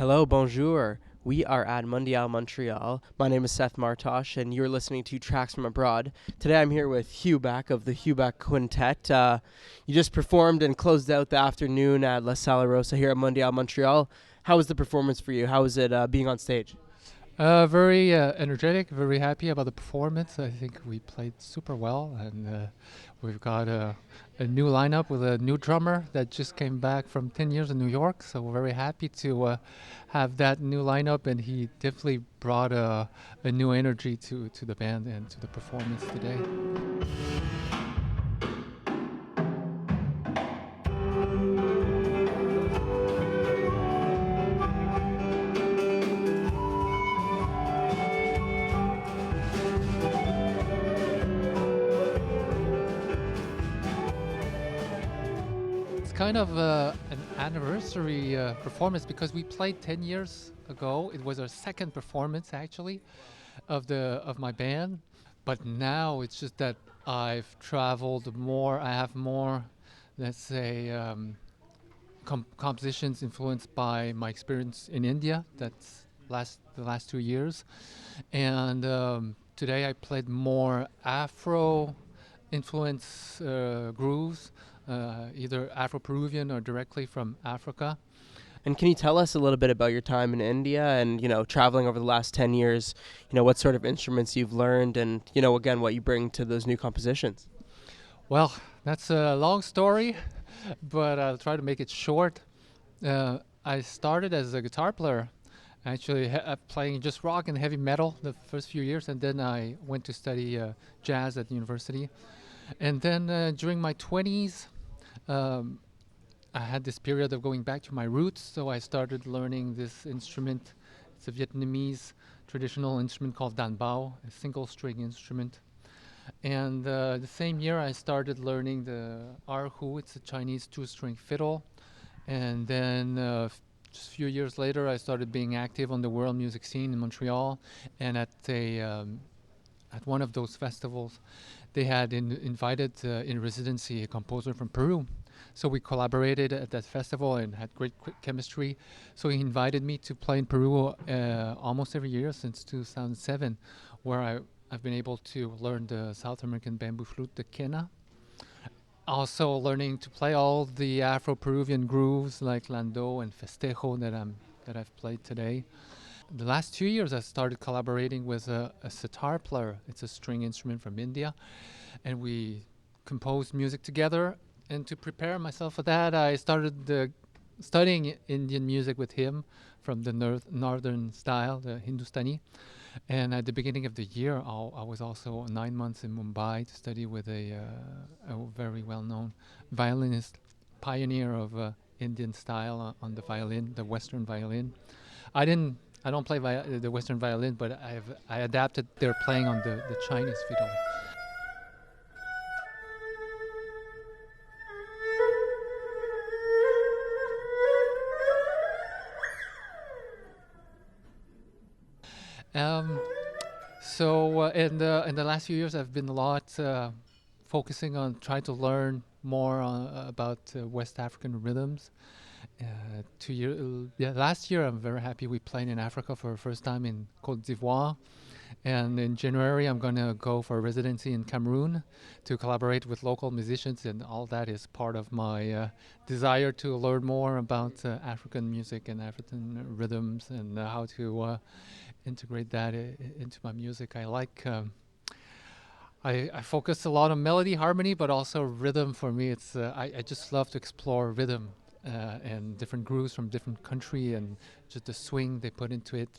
Hello, bonjour. We are at Mundial, Montreal. My name is Seth Martosh, and you're listening to Tracks from Abroad. Today I'm here with Hugh Back of the Hugh Back Quintet. You just performed and closed out the afternoon at La Sala Rosa here at Mundial, Montreal. How was the performance for you? How was it being on stage? Very energetic, very happy about the performance. I think we played super well, and we've got a new lineup with a new drummer that just came back from 10 years in New York. So we're very happy to have that new lineup, and he definitely brought a new energy to the band and to the performance today. It's kind of an anniversary performance because we played 10 years ago. It was our second performance actually of my band, but now it's just that I've traveled more. I have more, let's say, compositions influenced by my experience in India. That's the last 2 years, and today I played more Afro influence grooves, either Afro-Peruvian or directly from Africa. And can you tell us a little bit about your time in India and, traveling over the last 10 years, what sort of instruments you've learned and, again, what you bring to those new compositions? Well, that's a long story, but I'll try to make it short. I started as a guitar player, actually playing just rock and heavy metal the first few years, and then I went to study jazz at university. And then during my 20s, I had this period of going back to my roots, so I started learning this instrument. It's a Vietnamese traditional instrument called dan bao, a single string instrument. And the same year I started learning the erhu. It's a Chinese two-string fiddle. And then just a few years later I started being active on the world music scene in Montreal, and at one of those festivals they had invited in residency a composer from Peru. So we collaborated at that festival and had great chemistry. So he invited me to play in Peru almost every year since 2007, where I've been able to learn the South American bamboo flute, the quena. Also learning to play all the Afro-Peruvian grooves like lando and festejo that I've played today. The last 2 years I started collaborating with a sitar player. It's a string instrument from India, and we composed music together. And to prepare myself for that, I started studying Indian music with him from the northern style, the Hindustani. And at the beginning of the year, I was also 9 months in Mumbai to study with a very well-known violinist, pioneer of Indian style on the violin, the Western violin. I don't play the Western violin, but I adapted their playing on the Chinese fiddle. In the last few years, I've been a lot focusing on trying to learn more about West African rhythms. Last year I'm very happy we played in Africa for the first time in Côte d'Ivoire, and in January I'm going to go for a residency in Cameroon to collaborate with local musicians, and all that is part of my desire to learn more about African music and African rhythms and how to integrate that into my music. I focus a lot on melody, harmony, but also rhythm. For me, I just love to explore rhythm and different grooves from different country and just the swing they put into it.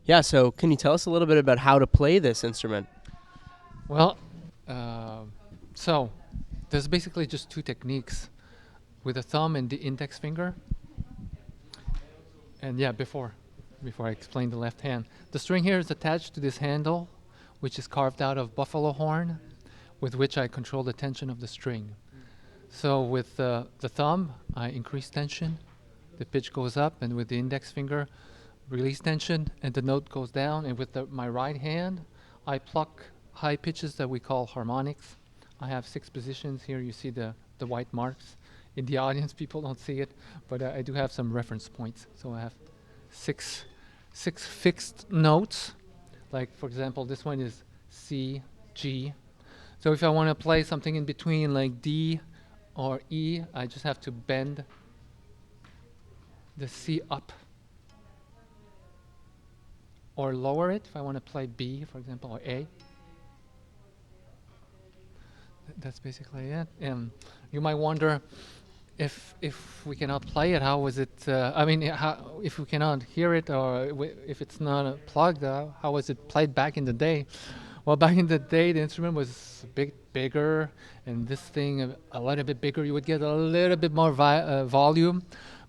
Yeah, so can you tell us a little bit about how to play this instrument? Well, so there's basically just two techniques, with the thumb and the index finger. And before I explain the left hand, the string here is attached to this handle, which is carved out of buffalo horn, with which I control the tension of the string. So with the thumb, I increase tension, the pitch goes up, and with the index finger, release tension, and the note goes down. And with my right hand, I pluck high pitches that we call harmonics. I have 6 positions here. You see the white marks in the audience, people don't see it, but I do have some reference points. So I have six fixed notes. Like for example, this one is C, G. So if I want to play something in between, like D or E, I just have to bend the C up or lower it if I want to play B, for example, or A. That's basically it. You might wonder if we cannot play it, how is it? I mean, if we cannot hear it or if it's not plugged, how was it played back in the day? Well, back in the day, the instrument was bigger, and this thing a little bit bigger. You would get a little bit more volume,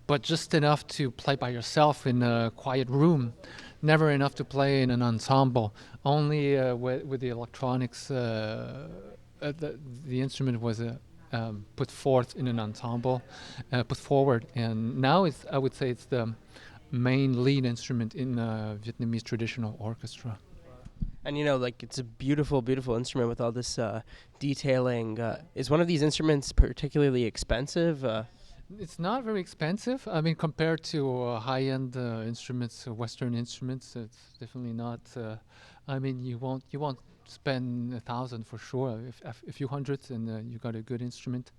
but just enough to play by yourself in a quiet room. Never enough to play in an ensemble. Only with the electronics, the instrument was put forth in an ensemble, put forward, and now I would say it's the main lead instrument in Vietnamese traditional orchestra. And like it's a beautiful, beautiful instrument with all this detailing. Is one of these instruments particularly expensive? It's not very expensive. I mean, compared to high-end instruments, Western instruments, it's definitely not. I mean, you won't spend 1,000 for sure. If a few hundreds, and you got a good instrument.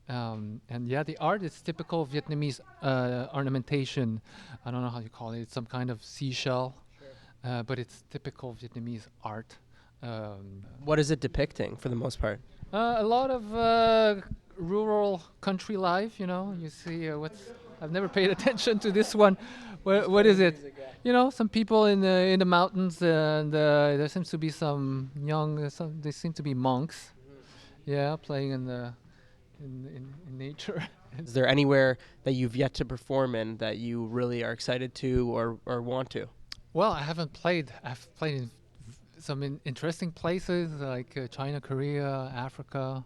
And yeah, the art is typical Vietnamese ornamentation. I don't know how you call it. It's some kind of seashell, but it's typical Vietnamese art. What is it depicting for the most part? A lot of rural country life, you see I've never paid attention to this one. What is it? Some people in the mountains, and there seems to be some young, they seem to be monks. Yeah, playing in nature. Is there anywhere that you've yet to perform in that you really are excited to or want to? Well, I haven't played. I've played in some interesting places like China, Korea, Africa,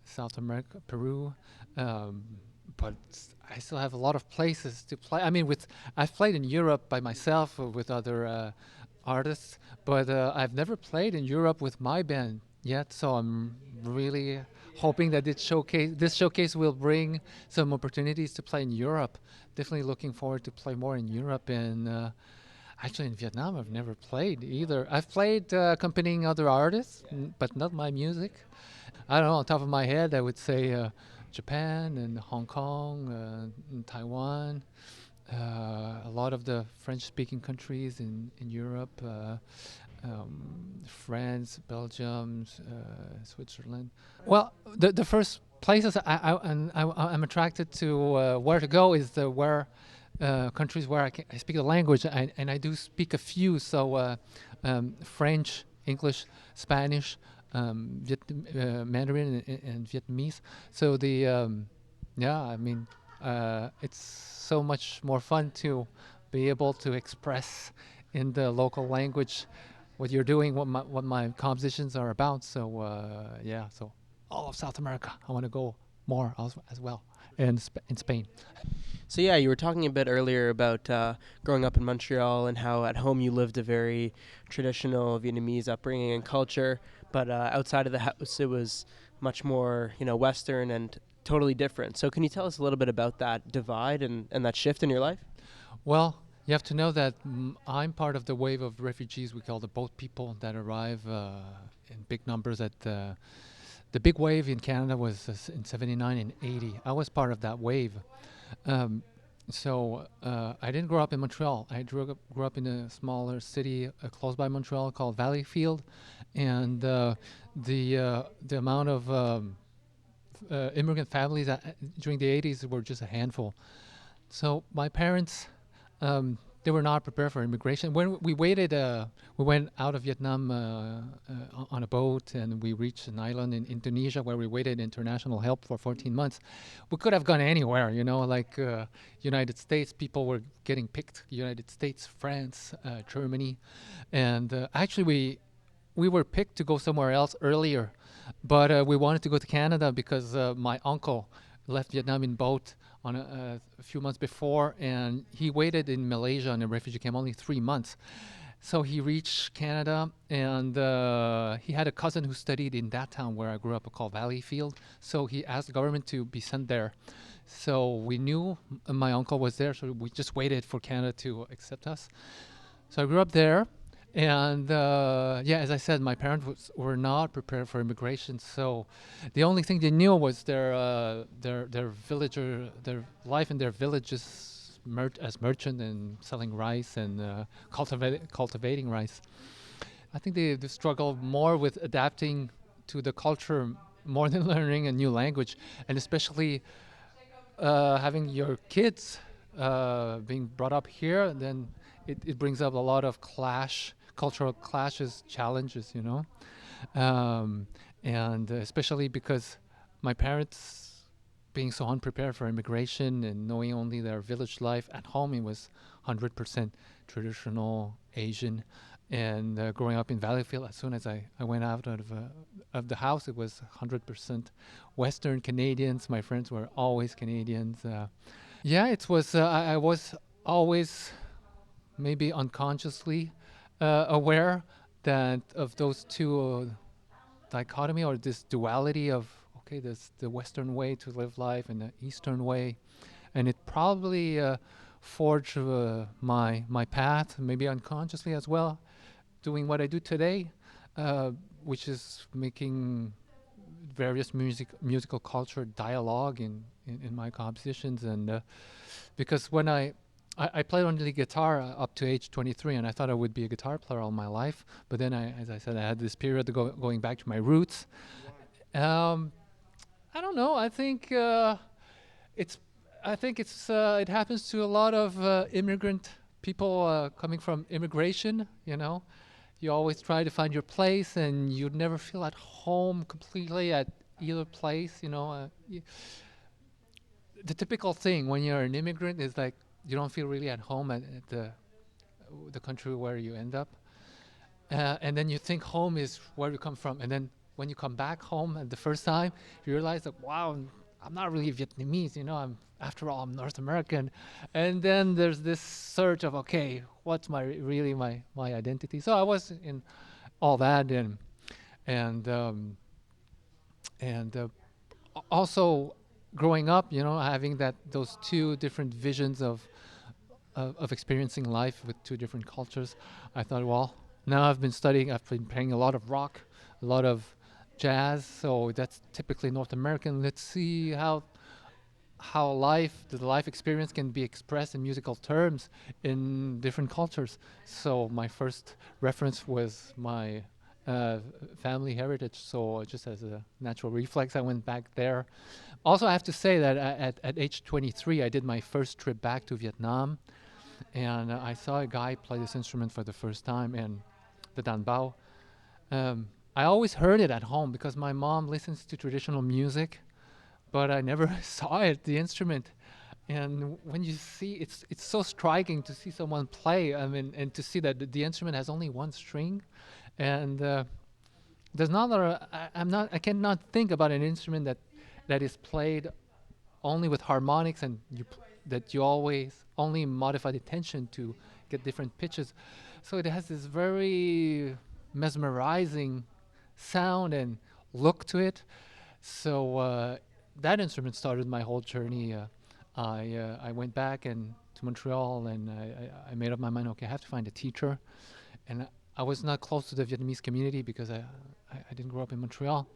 South America, Peru, but I still have a lot of places to play. I mean, I've played in Europe by myself or with other artists, but I've never played in Europe with my band yet. So I'm really hoping that this showcase will bring some opportunities to play in Europe. Definitely looking forward to play more in Europe. And actually, in Vietnam, I've never played either. I've played accompanying other artists, but not my music. I don't know, on top of my head, I would say Japan and Hong Kong, and Taiwan, a lot of the French-speaking countries in Europe, France, Belgium, Switzerland. Well, the first places I'm attracted to where to go is countries where I speak the language, and I do speak a few, so French, English, Spanish, Mandarin and Vietnamese. So it's so much more fun to be able to express in the local language what you're doing, what my compositions are about. So so all of South America, I want to go more as well, and in Spain. So yeah, you were talking a bit earlier about growing up in Montreal and how at home you lived a very traditional Vietnamese upbringing and culture, but outside of the house it was much more, Western and totally different. So can you tell us a little bit about that divide and that shift in your life? Well, you have to know that I'm part of the wave of refugees we call the boat people that arrive in big numbers at the big wave in Canada was in 79 and 80. I was part of that wave. So I didn't grow up in Montreal. I grew up in a smaller city close by Montreal called Valleyfield, and the amount of immigrant families during the 80s were just a handful. So my parents, they were not prepared for immigration. When we waited, we went out of Vietnam on a boat, and we reached an island in Indonesia where we waited international help for 14 months. We could have gone anywhere, like United States. People were getting picked. United States, France, Germany, and actually we were picked to go somewhere else earlier, but we wanted to go to Canada because my uncle left Vietnam in boat on a few months before, and he waited in Malaysia in a refugee camp only 3 months. So he reached Canada, and he had a cousin who studied in that town where I grew up called Valleyfield. So he asked the government to be sent there. So we knew my uncle was there, so we just waited for Canada to accept us. So I grew up there, and yeah, as I said, my parents were not prepared for immigration. So the only thing they knew was their villager, their life in their villages as merchant and selling rice and cultivating rice. I think they struggle more with adapting to the culture more than learning a new language, and especially having your kids being brought up here, then it brings up a lot of cultural clashes, challenges, um, and especially because my parents being so unprepared for immigration and knowing only their village life at home, it was 100% traditional Asian. And growing up in Valleyfield, as soon as I went out of the house, it was 100% Western Canadians. My friends were always Canadians. Yeah, I was always maybe unconsciously aware that of those two dichotomy or this duality of okay, there's the Western way to live life and the Eastern way, and it probably forged my path, maybe unconsciously as well, doing what I do today, which is making various musical culture dialogue in my compositions. And because when I played on the guitar up to age 23, and I thought I would be a guitar player all my life. But then, as I said, I had this period of going back to my roots. Um, I don't know. It's I think it happens to a lot of immigrant people coming from immigration. You always try to find your place, and you never feel at home completely at either place. The typical thing when you're an immigrant is like you don't feel really at home at the country where you end up, and then you think home is where you come from, and then when you come back home at the first time, you realize that wow, I'm not really Vietnamese. After all, I'm North American, and then there's this search of okay, what's really my identity? So I was in all that, and and also growing up, having those two different visions of experiencing life with two different cultures. I thought, well, now I've been playing a lot of rock, a lot of jazz, so that's typically North American. Let's see how the life experience can be expressed in musical terms in different cultures. So my first reference was my uh, family heritage. So just as a natural reflex, I went back there. Also, I have to say that at age 23, I did my first trip back to Vietnam, and I saw a guy play this instrument for the first time, and the Dan Bao. I always heard it at home because my mom listens to traditional music, but I never saw it, the instrument. And when you see, it's so striking to see someone play. I mean, and to see that the instrument has only one string, and there's not I cannot think about an instrument that is played only with harmonics and that you always only modify the tension to get different pitches. So it has this very mesmerizing sound and look to it. So that instrument started my whole journey. I went back and to Montreal, and I made up my mind. Okay, I have to find a teacher, and I was not close to the Vietnamese community because I didn't grow up in Montreal.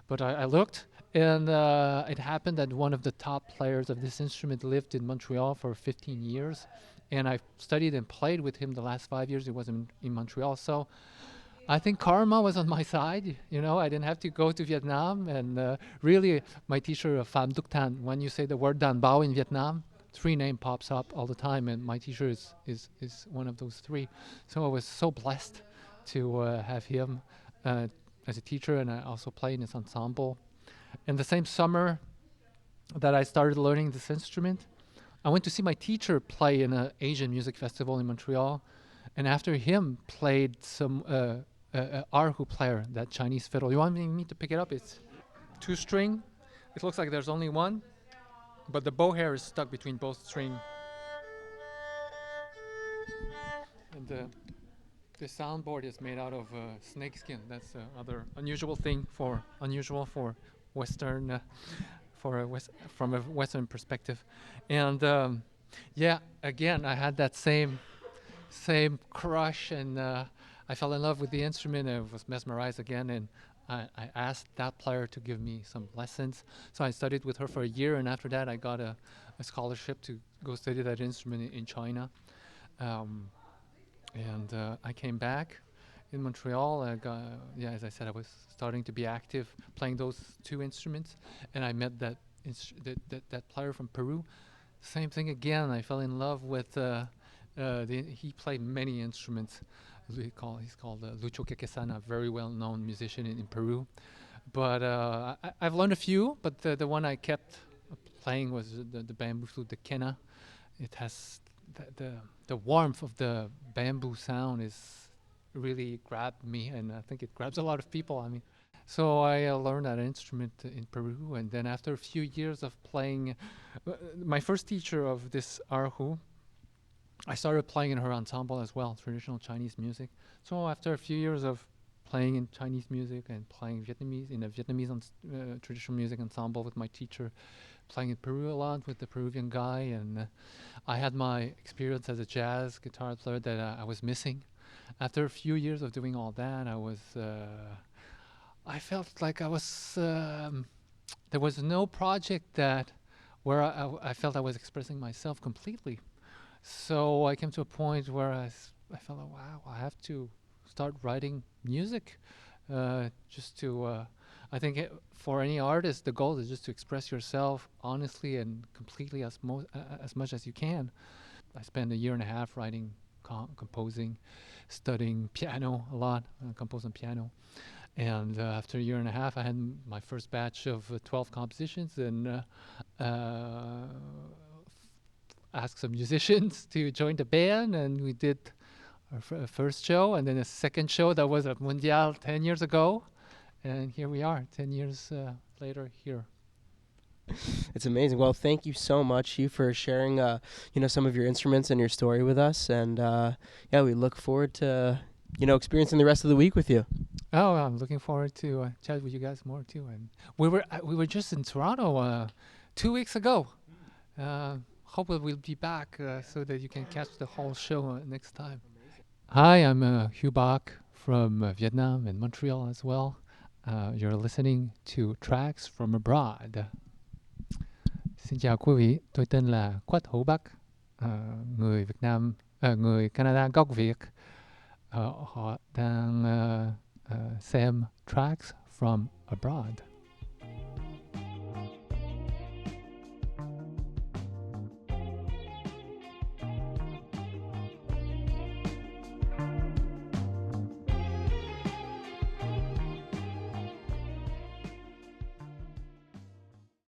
But I looked, and it happened that one of the top players of this instrument lived in Montreal for 15 years, and I studied and played with him the last 5 years. He was in Montreal, so I think karma was on my side. I didn't have to go to Vietnam. And really, my teacher, Pham Duc Tan, when you say the word Dan Bao in Vietnam, three name pops up all the time. And my teacher is one of those three. So I was so blessed to have him as a teacher. And I also play in his ensemble. And the same summer that I started learning this instrument, I went to see my teacher play in an Asian music festival in Montreal. And after him played some erhu player, that Chinese fiddle. You want me to pick it up? It's two string. It looks like there's only one, but the bow hair is stuck between both string. And The soundboard is made out of snakeskin. That's the other unusual thing for Western from a Western perspective, and yeah, again I had that same crush, and I fell in love with the instrument and was mesmerized again, and I asked that player to give me some lessons. So I studied with her for a year, and after that I got a scholarship to go study that instrument in China. Um, and I came back in Montreal. Yeah, as I said, I was starting to be active playing those two instruments, and I met that player from Peru. Same thing again. I fell in love with. He played many instruments. He's called Lucho Quequesana, a very well-known musician in Peru. But I've learned a few, but the one I kept playing was the bamboo flute, the quena. It has the warmth of the bamboo sound is really grabbed me, and I think it grabs a lot of people. I mean, so I learned that instrument in Peru, and then after a few years of playing, my first teacher of this erhu, I started playing in her ensemble as well, traditional Chinese music. So after a few years of playing in Chinese music and playing Vietnamese in a Vietnamese traditional music ensemble with my teacher, playing in Peru a lot with the Peruvian guy, and I had my experience as a jazz guitar player that I was missing. After a few years of doing all that, I felt like there was no project that where I felt I was expressing myself completely. So I came to a point where I felt, like, wow, I have to start writing music, just to. I think for any artist, the goal is just to express yourself honestly and completely as much as you can. I spent a year and a half writing, composing, studying piano a lot, composing piano. And after a year and a half, I had my first batch of 12 compositions, and asked some musicians to join the band, and we did our first show, and then a second show that was at Mundial 10 years ago, and here we are, 10 years later here. It's amazing. Well, thank you so much, Hugh, for sharing, some of your instruments and your story with us. And yeah, we look forward to, experiencing the rest of the week with you. Oh, I'm looking forward to chat with you guys more too. And we were just in Toronto 2 weeks ago. Hope we'll be back so that you can catch the whole show next time. Hi, I'm Hugh Bach from Vietnam and Montreal as well. You're listening to Tracks from Abroad. Xin chào quý vị, tôi tên là Quách Hữu Bắc, người Việt Nam, người Canada gốc Việt. Họ đang xem Tracks from Abroad.